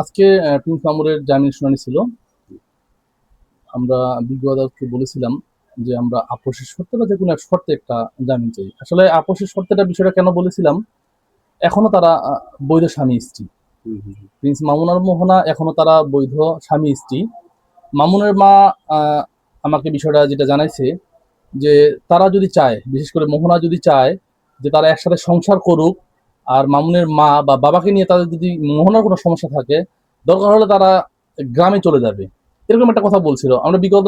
আজকে প্রিন্স মামুনের জামিন শুনানি ছিল। আমরা বিজ্ঞ আদালতকে বলেছিলাম যে আমরা আপোষের শর্তে বা যে কোনো এক শর্তে একটা জামিন চাই। আসলে আপোষের শর্তেটা বিষয়টা কেন বলেছিলাম, এখনো তারা বৈধ স্বামী স্ত্রী। প্রিন্স মামুন আর মোহনা এখনো তারা বৈধ স্বামী স্ত্রী। মামুনের মা আমাকে বিষয়টা যেটা জানাইছে যে তারা যদি চায়, বিশেষ করে মোহনা যদি চায় যে তারা একসাথে সংসার করুক, আর মামুনের মা বা বাবাকে নিয়ে তাদের যদি মোহনার কোনো সমস্যা থাকে, দরকার হলে তারা গ্রামে চলে যাবে, এরকম একটা কথা বলছিল। আমরা বিগত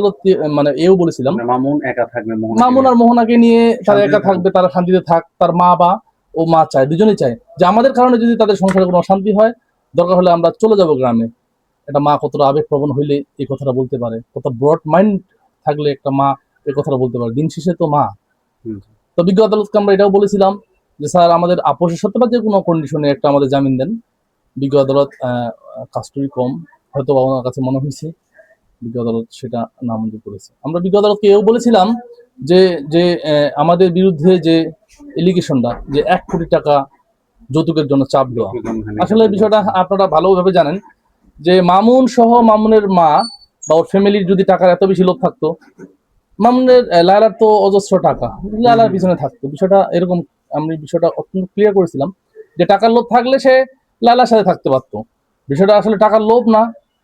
মানে এও বলেছিলাম মামুন একা থাকবে, মামুন আর মোহনাকে নিয়ে তারা একা থাকবে, তারা শান্তিতে থাক, তার মা বা ও মা চায়, দুজনেই চায় যে আমাদের কারণে যদি তাদের সংসারে কোনো অশান্তি হয়, দরকার হলে আমরা চলে যাব গ্রামে। একটা মা কতটা আবেগপ্রবণ হইলে এই কথাটা বলতে পারে, কত ব্রড মাইন্ড থাকলে একটা মা এই কথাটা বলতে পারে, দিন শেষে তো মা। তো বিজ্ঞ আদালতকে আমরা এটাও বলেছিলাম যে স্যার আমাদের আপোষের সত্ত্বে বা যে কোনো কন্ডিশনে একটা আমাদের জামিন দেন। বিজ্ঞ আদালত কাস্টডি কম হয়তো বা ওনার কাছে মনে হয়েছে, বিজ্ঞ আদালত সেটা নামঞ্জুর করেছে। আমরা বিজ্ঞ আদালতকে এও বলেছিলাম যে যে আমাদের বিরুদ্ধে যে এলিগেশনটা যে 1 কোটি টাকা যৌতুকের জন্য চাপ দেওয়া, আসলে বিষয়টা আপনারা ভালোভাবে জানেন যে মামুন সহ মামুনের মা বা ওর ফ্যামিলির যদি টাকার এত বেশি লোভ থাকতো, মামুনের লায়লার তো অজস্র টাকা, লায়লার পিছনে থাকতো। বিষয়টা এরকম, আমি বিষয়টা অত্যন্ত ক্লিয়ার করেছিলাম যে টাকার লোভ থাকলে সে লায়লার সাথে থাকতে পারতো। বিষয়টা আসলে টাকার লোভ না,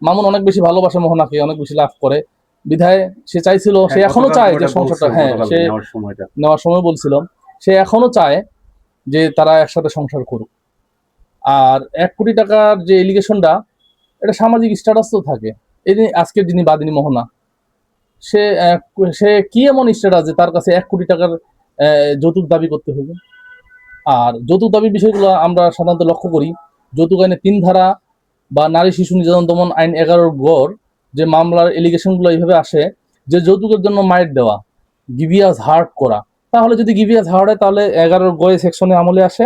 মামুন অনেক বেশি ভালোবাসে মোহনাকে, অনেক বেশি লাভ করে বিধায় সে চাইছিল, সে এখনো চায় যে সংসারটা, হ্যাঁ সে নেওয়ার সময় বলছিল সে এখনো চায় যে তারা একসাথে সংসার করুক। আর 1 কোটি টাকার যে এলিগেশনটা, এটা সামাজিক স্ট্যাটাস তো থাকে। এই যে আজকের যিনি বাদিনী মোহনা, সে সে কি এমন স্ট্যাটাস যে তার কাছে 1 কোটি টাকার যৌতুক দাবি করতে হবে। আর যৌতুক দাবির বিষয়গুলো আমরা সাধারণত লক্ষ্য করি যৌতুক আইনে 3 ধারা বা নারী শিশু নির্যাতন দমন আইন 11 গড় যে মামলার এলিগেশনগুলো এইভাবে আসে যে যৌতুকের জন্য মায়ের দেওয়া, গিভিয়াস হার্ট করা। তাহলে যদি গিভিয়াস হার্ট হয় তাহলে 11 গয়ে সেকশনে আমলে আসে,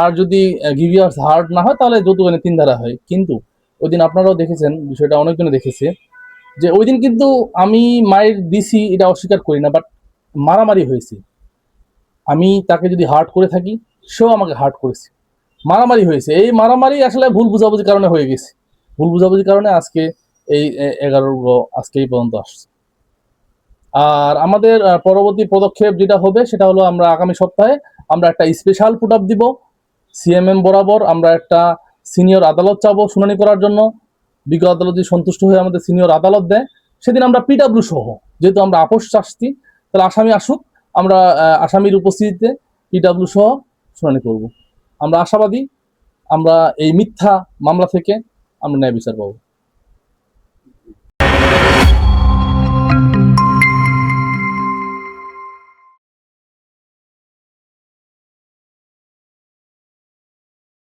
আর যদি গিভিয়াস হার্ট না হয় তাহলে যৌতুক আইনে 3 ধারা হয়। কিন্তু ওই দিন আপনারাও দেখেছেন, বিষয়টা অনেকজনে দেখেছে যে ওই দিন কিন্তু আমি মায়ের দিছি এটা অস্বীকার করি না, বাট মারামারি হয়েছে। আমি তাকে যদি হার্ট করে থাকি, সেও আমাকে হার্ট করেছে, মারামারি হয়েছে। এই মারামারি আসলে ভুল বুঝাবুঝির কারণে হয়ে গেছে, ভুল বুঝাবুঝির কারণে আজকে এই 11 আজকে এই পর্যন্ত আসছে। আর আমাদের পরবর্তী পদক্ষেপ যেটা হবে সেটা হলো আমরা আগামী সপ্তাহে আমরা একটা স্পেশাল পুট আপ দিব সিএমএম বরাবর। আমরা একটা সিনিয়র আদালত চাবো শুনানি করার জন্য। বিজ্ঞ আদালত যদি সন্তুষ্ট হয়ে আমাদের সিনিয়র আদালত দেয়, সেদিন আমরা পিডাব্লিউ সহ, যেহেতু আমরা আপোষ চাচ্ছি, তাহলে আসামি আসুক, আমরা আসামির উপস্থিতিতে পিডাব্লিউ সহ শুনানি করব। আমরা আশাবাদী আমরা এই মিথ্যা মামলা থেকে আমরা ন্যায় বিচার পাবো।